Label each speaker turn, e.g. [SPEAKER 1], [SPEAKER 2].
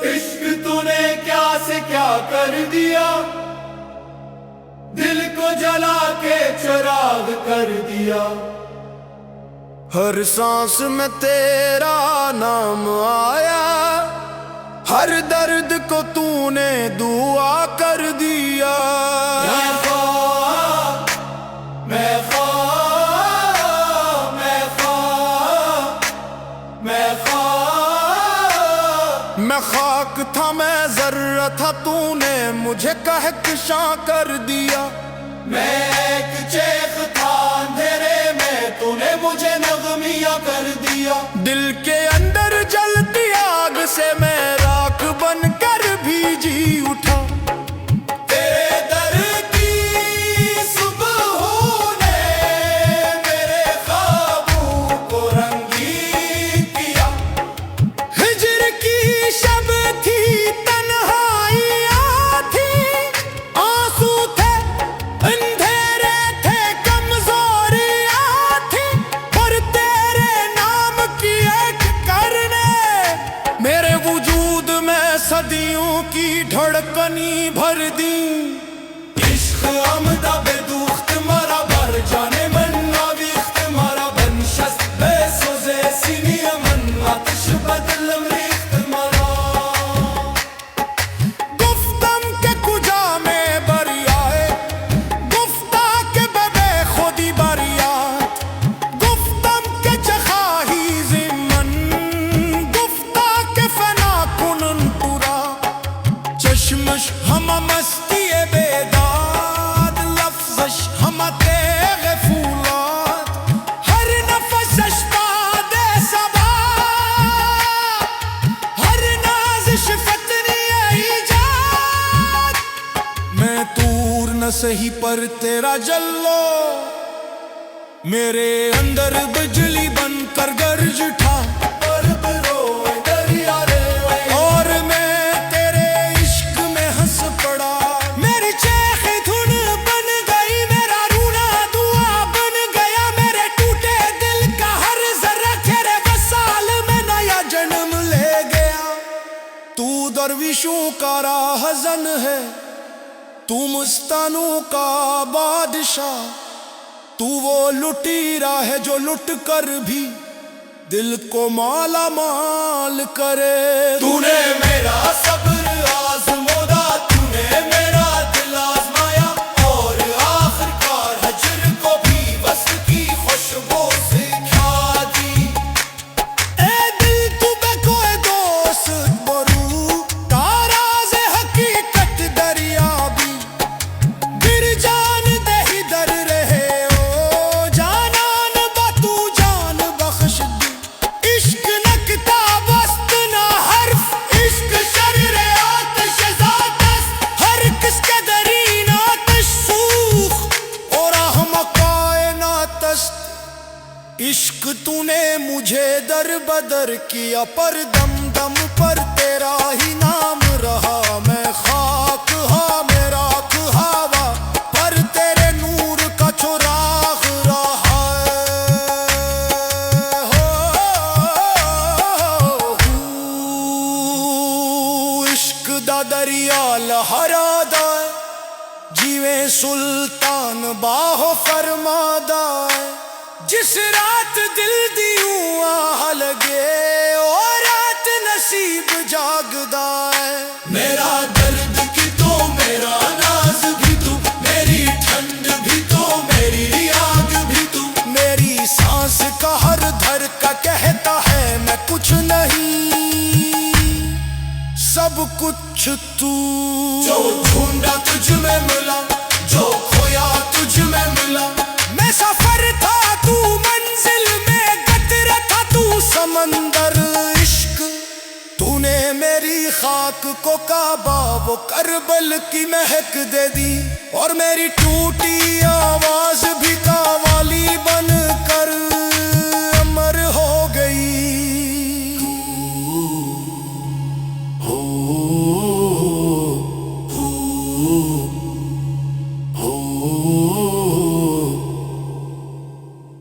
[SPEAKER 1] عشق تُونے کیا سے کیا کر دیا، دل کو جلا کے چراغ کر دیا۔ ہر سانس میں تیرا نام آیا، ہر درد کو تُونے دعا کر دیا۔ میں خاک تھا، میں ذرہ تھا، تُونے مجھے کہکشاں کر دیا۔ میں ایک چیخ تھا اندھیرے میں، تُونے مجھے نغمیہ کر دیا۔ دل کے اندر جلتی آگ سے میں راکھ بن کر بھیجی اٹھا۔ تیرے در کی صبحوں نے میرے خوابوں کو رنگین کیا۔ ہجر کی شب تھی، تنہائیاں تھی، آنسو تھے، اندھیرے تھے، کمزوریاں تھی، پر تیرے نام کی ایک کرنے میرے وجود میں صدیوں کی دھڑکنی بھر دی۔ عشق عمدہ بے دوخت مرا بر جانے من آویخت مرا بنشست بے سوزے سینی من آتش بدلم ریخت مرا۔ گفتم کہ کجا میں بریائے، گفتا کہ بے خودی بریات، گفتم کہ چخواہی زمن، گفتا کہ فنا کنن پورا۔ چشمش ہمہ مستی بیداد، لفظش ہمہ تیغ فولاد، ہر نفسش باد صبا، ہر نازش فتنی ایجاد۔ میں طور نہ سہی پر تیرا جلو، میرے اندر بجلی بن کر گرج اٹھا۔ اور میں تیرے عشق میں ہنس پڑا، میری چیخ دھن بن گئی، میرا رونا دعا بن گیا، میرے ٹوٹے دل کا ہر ذرہ تیرے وصال میں نیا جنم لے گیا۔ تو درویشوں کا راہزن ہے، تو مستانوں کا بادشاہ، تو وہ لٹیرا ہے جو لٹ کر بھی دل کو مالا مال کرے۔ تُونے میرا صبر آزمودا، تُونے میرا دل آزمایا، اور آخر کار ہجر کو بھی وصل کی خوشبو سے کھا دی۔ اے دل تو بے کوئی دوست برو، تاراز حقیقت دریابی، گر جان دے ہی در رہے او جانان با تو جان بخش دی۔ عشق نہ کتاب است نہ حرف، عشق شرر آتش ذات است، ہر کس کے درین آتش سوخ اور ہم کائنات است۔ عشق تُونے مجھے در بدر کیا، پر دم دم پر تیرا ہی نام رہا۔ میں خاک ہاں، میں راکھ ہوا، پر تیرے نور کا چراغ رہا ہے۔ عشق دا دریا لہرا دا ہے، جیویں سلطان باہو فرمادا ہے۔ جس رات دل دیوں آہ لگے، او رات نصیب جاگدا ہے۔ میرا درد بھی تو، میرا ناز بھی تو، میری ٹھنڈ بھی تو، میری آگ بھی تو، میری سانس کا ہر دھڑکا کہتا ہے میں کچھ نہیں، سب کچھ تو۔ جو ڈھونڈا تجھ میں ملا، جو کھویا تجھ میں ملا، میں سفر تھا تو منزل میں، قطرہ تھا تو سمندر۔ عشق تُونے میری خاک کو کعبہ وہ کربل کی مہک دے دی، اور میری ٹوٹی آواز بھی